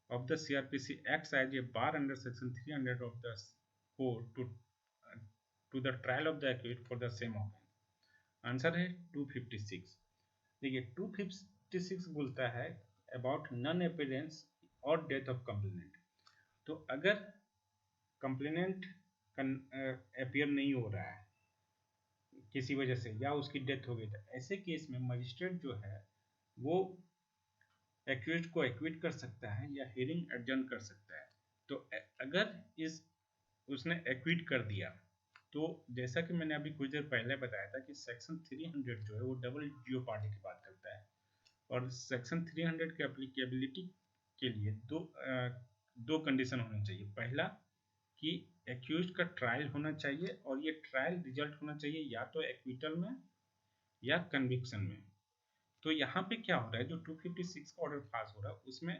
of the CRPC acts as a bar under section 300 of the code to the trial of the accused for the same offense. Answer है 256। देखिए 256 बोलता है about non एपिडेंस और death of complainant. तो अगर complainant appear नहीं हो रहा है किसी वजह से या उसकी डेथ हो गई, तो ऐसे केस में मजिस्ट्रेट जो है वो एक्यूज को एक्विट कर सकता है या हियरिंग एडजर्न कर सकता है। तो अगर उसने एक्विट कर दिया तो जैसा कि मैंने अभी कुछ देर पहले बताया था कि सेक्शन 300 जो है वो डबल जियोपार्डी की बात करता है, और सेक्शन 300 के एप्लीकेबिलिटी के लिए दो कंडीशन होनी चाहिए। पहला कि एक्यूज का ट्रायल होना चाहिए और ये ट्रायल रिजल्ट होना चाहिए या तो एक्विटल में या कन्विक्शन में। तो यहाँ पे क्या हो रहा है, जो 256 का ऑर्डर पास हो रहा है उसमें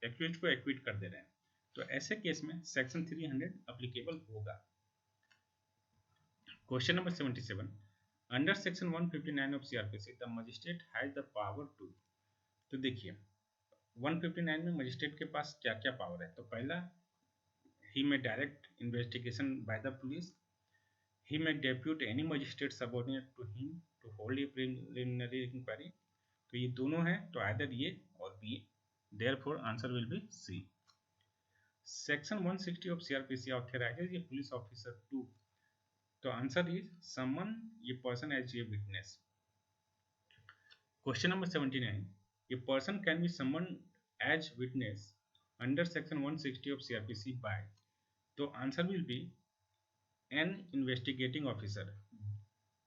एक्यूज को एक्विट कर दे रहे हैं, तो ऐसे केस में सेक्शन 300 एप्लीकेबल होगा। Question number 77, under section 159 of CrPC the magistrate has the power to. तो देखिए 159 में मजिस्ट्रेट के पास क्या क्या पावर है। तो पहला, he may direct investigation by the police, he may depute any magistrate subordinate to him to hold a preliminary inquiry। तो ये दोनों है, तो आइदर ये or B, therefore answer will be C. Section 160 of CrPC authorises a police officer to. तो answer is summon ये person as a witness. Question number 79, a person can be summon as witness under section 160 of CrPC by. तो answer will be an investigating officer.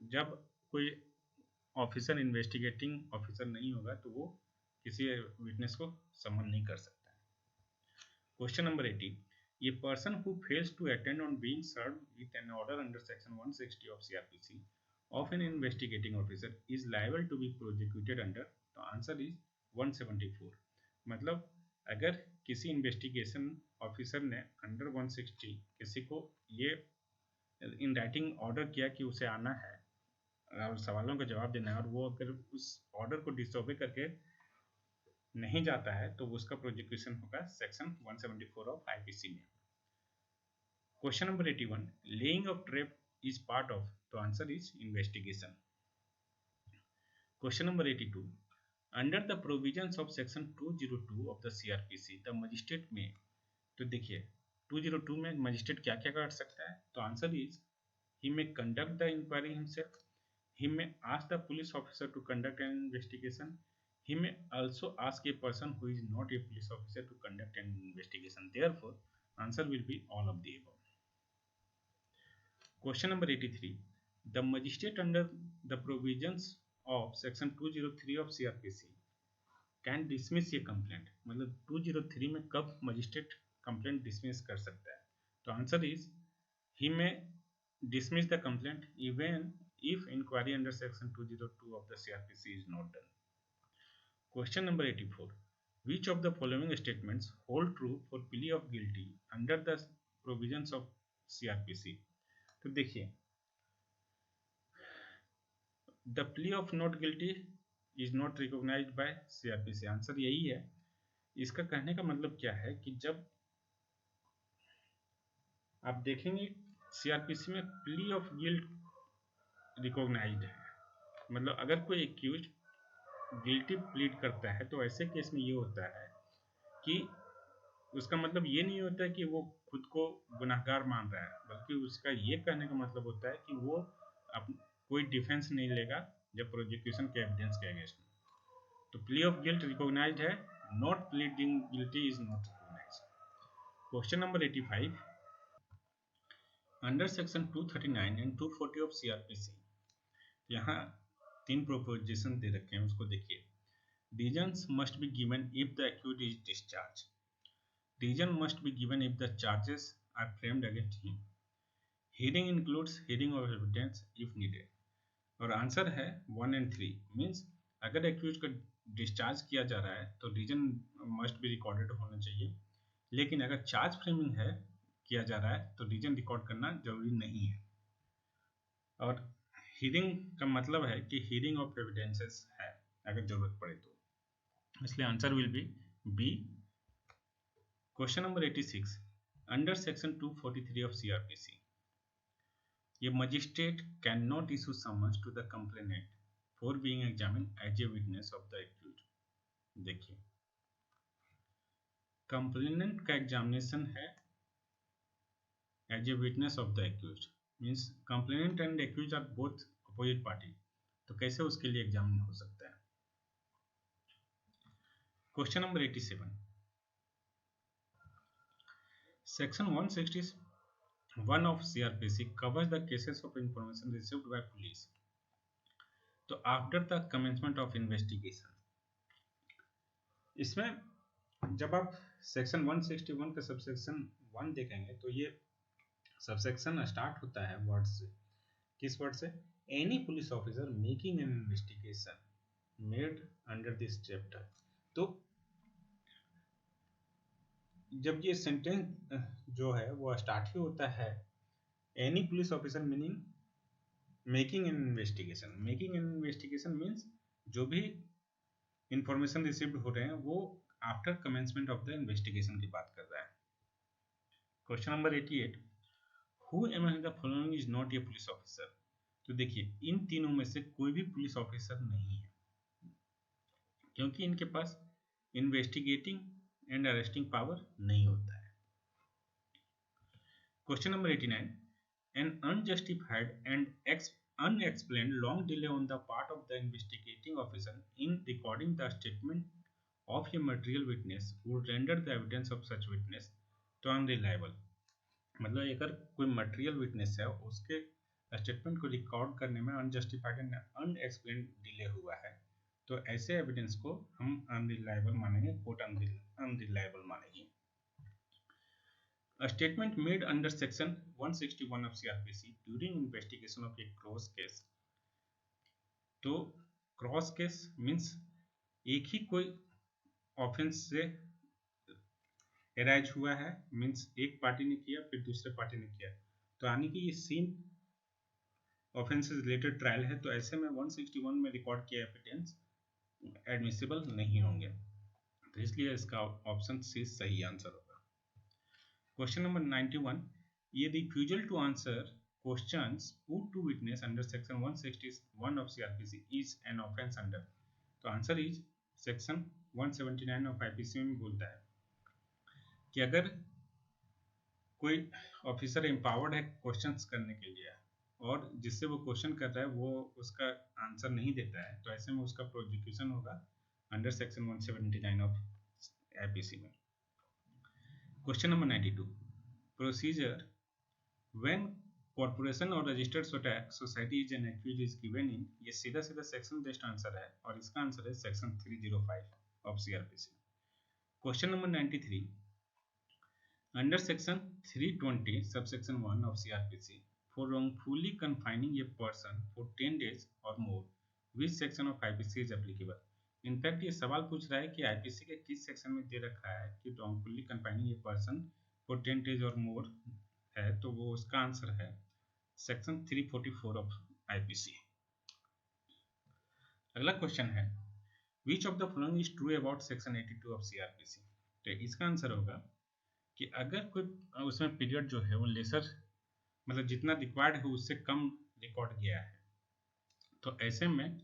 जब कोई officer investigating officer नहीं होगा तो वो किसी विटनेस को समन नहीं कर सकता। क्वेश्चन नंबर 80, ये person who fails to attend on being served with an order under section 160 of CrPC of an investigating officer is liable to be prosecuted under. तो आंसर इज 174। मतलब अगर किसी इन्वेस्टिगेशन ऑफिसर ने under 160 किसी को ये in writing order किया कि उसे आना है और सवालों का जवाब देना है, और वो अगर उस ऑर्डर को डिसओबे करके नहीं जाता है तो उसका प्रोसिक्यूशन होगा सेक्शन 174 ऑफ आईपीसी में। Question number 81, laying of trap is part of. तो answer is investigation. Question number 82, under the provisions of section 202 of the CrPC the magistrate में। तो देखिए 202 में मजिस्ट्रेट क्या क्या कर सकता है। तो answer is he may conduct the inquiry himself, he may ask the police officer to conduct an investigation, he may also ask a person who is not a police officer to conduct an investigation, therefore answer will be all of the above। Question number 83, the magistrate under the provisions of section 203 of CRPC can dismiss a complaint। मतलब 203 में कब magistrate complaint dismiss कर सकता है। तो answer is he may dismiss the complaint even if inquiry under section 202 of the CRPC is not done। Question number 84, which of the following statements hold true for plea of guilty under the provisions of CRPC। तो देखिए the plea of not guilty is not recognized by CRPC। Answer यही है। इसका कहने का मतलब क्या है कि जब आप देखेंगे सीआरपीसी में प्ली ऑफ गिल्ट रिकॉग्नाइज्ड है, मतलब अगर कोई एक्यूज गिल्टी प्लीड करता है तो ऐसे केस में ये होता है कि उसका मतलब ये नहीं होता कि वो खुद को गुनहगार मान रहा है, बल्कि उसका ये कहने का मतलब होता है कि वो कोई डिफेंस नहीं लेगा जब प्रोसिक्यूशन के एविडेंस के अगेंस्ट में। तो प्ली ऑफ गिल्ट रिकॉग्नाइज्ड है, not pleading guilty is not recognised. Question number 85, under section 239 and 240 of CrPC, यहाँ 3 प्रोपोजिशन दे रखे हैं, उसको देखिए। Reasons must be given if the accused is discharged. Reason must be given if the charges are framed against him. Hearing includes hearing of evidence if needed. और answer है 1 and 3, means अगर accused को discharge किया जा रहा है तो reason must be recorded होना चाहिए, लेकिन अगर चार्ज फ्रेमिंग है किया जा रहा है तो रीजन रिकॉर्ड करना जरूरी नहीं है। और हियरिंग का मतलब है कि हियरिंग ऑफ एविडेंसेस है अगर जरूरत पड़े तो, इसलिए answer will be B. Question number 86, under section 243 of CrPC, ये magistrate can not issue summons to the complainant for being examined as a witness of the accused. देखिए, कंप्लेनेंट का examination है as a witness of the accused, means complainant and accused are both opposite party, तो कैसे उसके लिए examine हो सकता है। Question number 87, section 161 of CRPC covers the cases of information received by police. तो after the commencement of investigation, इसमें जब आप सेक्शन 161 का सबसेक्शन 1 देखेंगे तो ये सबसेक्शन स्टार्ट होता है वर्ड से। किस वर्ड से? Any police officer making an investigation made under this chapter. तो जब ये सेंटेंस जो है वो स्टार्ट ही होता है any police officer meaning making an investigation. Making an investigation means जो भी इंफॉर्मेशन रिसीव्ड हो रहे हैं वो after commencement of the investigation की बात कर रहा है। Question number 88, who among the following is not A police officer. तो देखिए, इन तीनों में से कोई भी पुलिस ऑफिसर नहीं है, क्योंकि इनके पास इन्वेस्टिगेटिंग एंड अरेस्टिंग पावर नहीं होता है। Question number 89, an unjustified and unexplained long delay on the part of the investigating officer in recording the statement of a material witness would render the evidence of such witness to unreliable। मतलब अगर कोई material witness है उसके statement को record करने में unjustified and unexplained delay हुआ है तो ऐसे एविडेंस को हम अनरिलायबल मानेंगे, कोट अनरिलायबल मानेंगे। A statement made under section 161 of CRPC during investigation of a cross case। तो क्रॉस केस मीन्स एक ही कोई ऑफेंस से एराइज हुआ है, मीन्स एक पार्टी ने किया फिर दूसरे पार्टी ने किया, तो यानी कि ये सेम ऑफेंस से रिलेटेड ट्रायल है, तो ऐसे में 161 में रिकॉर्ड किया एविडेंस एडमिसिबल नहीं होंगे, तो इसलिए इसका ऑप्शन सी सही आंसर होगा। क्वेश्चन नंबर 91, ये refusal to answer questions put to witness under section 161 of CrPC is an offence under. तो answer is section 179 of IPC में बोलता है कि अगर कोई ऑफिसर एम्पावर्ड है क्वेश्चंस करने के लिए और जिससे वो क्वेश्चन कर रहा है वो उसका आंसर नहीं देता है, तो ऐसे में उसका प्रोसिक्यूशन होगा अंडर सेक्शन 179 ऑफ आईपीसी में। Question number 92, procedure when corporation or registered society is an accused is given in, ये सीधा सीधा सेक्शन बेस्ड आंसर है और इसका आंसर है section 305 of CrPC. Question number 93, under section 320 subsection 1 of CrPC for wrongfully confining a person for 10 days or more, which section of IPC is applicable। In fact ये सवाल पूछ रहा है कि आईपीसी के किस सेक्शन में दे रखा है कि wrongfully confining a person for 10 days or more है, तो वो उसका आंसर है सेक्शन 344 ऑफ आईपीसी। अगला क्वेश्चन है which of the following is true about section 82 of CrPC. तो इसका आंसर होगा कि अगर कोई उसमें पीरियड जो है वो लेसर मतलब जितना रिक्वायर्ड है उससे कम रिकॉर्ड किया है, तो ऐसे में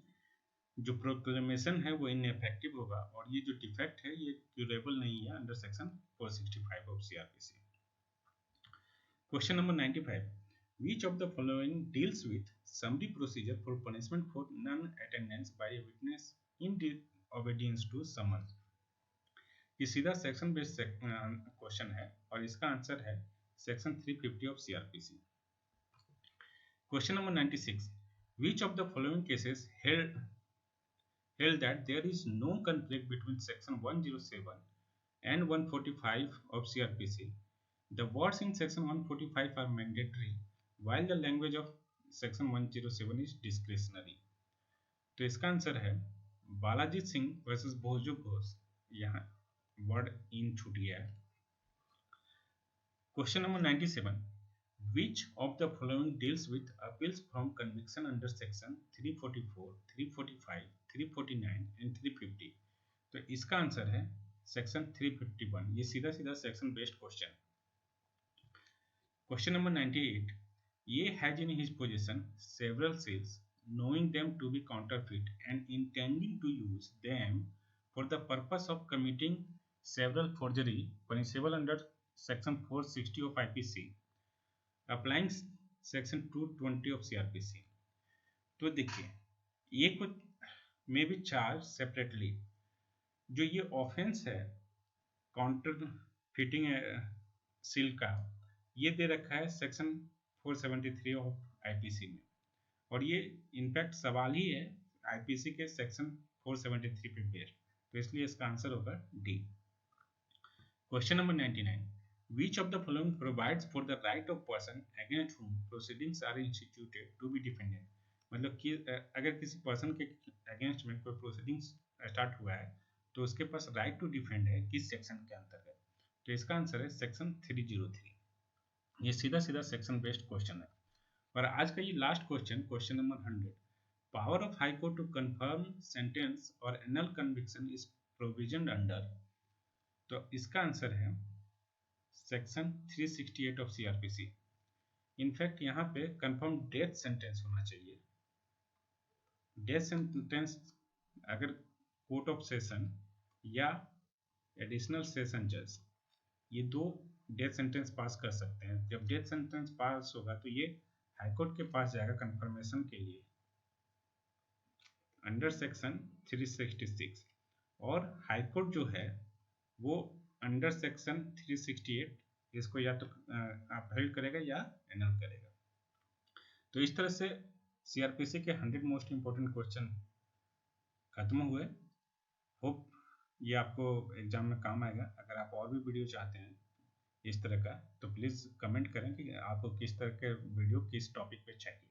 जो प्रोक्लेमेशन है वो इनएफेक्टिव होगा और ये जो डिफेक्ट है ये क्यूरेबल नहीं है under section 465 of CrPC. Question number 95, which of the following deals with summary procedure for punishment for non-attendance by a witness in obedience to summons? ये सीधा सेक्शन बेस्ड क्वेश्चन है और इसका आंसर है section 350 of CrPC. Question number 96, which of the following cases held that there is no conflict between section 107 and 145 of CRPC. The words in section 145 are mandatory while the language of section 107 is discretionary. तो इसका answer है Balaji Singh versus Bhoju Ghosh, यहाँ word in छूट गया है। Question number 97, which of the following deals with appeals from conviction under section 344, 345, 349 and 350? तो इसका answer है सेक्शन 351। ये सीधा सीधा section based question. Question number 98, ये has in his position several cells knowing them to be counterfeit and intending to use them for the purpose of committing several forgery punishable under section 460 of IPC applying section 220 of CRPC। तो देखिए ये कुछ may be charge separately, जो ये offence है counter fitting seal का, ये दे रखा है सेक्शन 473 ऑफ आईपीसी में, और ये इनफैक्ट सवाल ही है आईपीसी के सेक्शन 473 पे बेस्ड, तो इसलिए इसका आंसर होगा D. Question number 99, which of the following provides for the right of person against whom proceedings are instituted to be defended? मतलब कि अगर किसी पर्सन के अगेंस्ट में कोई प्रोसीडिंग्स स्टार्ट हुआ है तो उसके पास राइट टू डिफेंड है किस सेक्शन के अंतर्गत, तो इसका आंसर है सेक्शन 303। ये सीधा सीधा सेक्शन बेस्ड क्वेश्चन है। और आज का ये last question, question number 100, power of high court to confirm sentence or annul conviction is provision under, तो इसका आंसर है सेक्शन 368 ऑफ सीआरपीसी। इनफैक्ट यहाँ पे कंफर्म डेथ सेंटेंस होना चाहिए। डेथ सेंटेंस अगर कोर्ट ऑफ सेशन या एडिशनल सेशन जज, ये दो डेथ सेंटेंस पास कर सकते हैं। जब डेथ सेंटेंस पास होगा तो ये हाईकोर्ट के पास जाएगा कंफर्मेशन के लिए अंडर सेक्शन 366, और हाईकोर्ट जो है वो अंडर सेक्शन 368 इसको या तो अपहेल्ड करेगा या एनल करेगा। तो इस तरह से सीआरपीसी के 100 मोस्ट इंपोर्टेंट क्वेश्चन खत्म हुए। होप ये आपको एग्जाम में काम आएगा। अगर आप और भी वीडियो चाहते हैं इस तरह का तो प्लीज़ कमेंट करें कि आपको किस तरह के वीडियो किस टॉपिक पे चाहिए।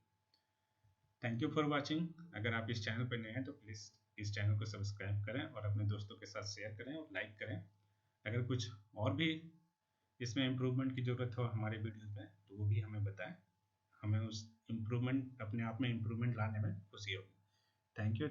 Thank you for watching. अगर आप इस चैनल पर नए हैं तो प्लीज़ इस चैनल को सब्सक्राइब करें और अपने दोस्तों के साथ शेयर करें और लाइक करें। अगर कुछ और भी इसमें इम्प्रूवमेंट की ज़रूरत हो हमारे वीडियोज़ में तो वो भी हमें बताएं, हमें उस इम्प्रूवमेंट अपने आप में इम्प्रूवमेंट लाने में खुशी होगी। Thank you.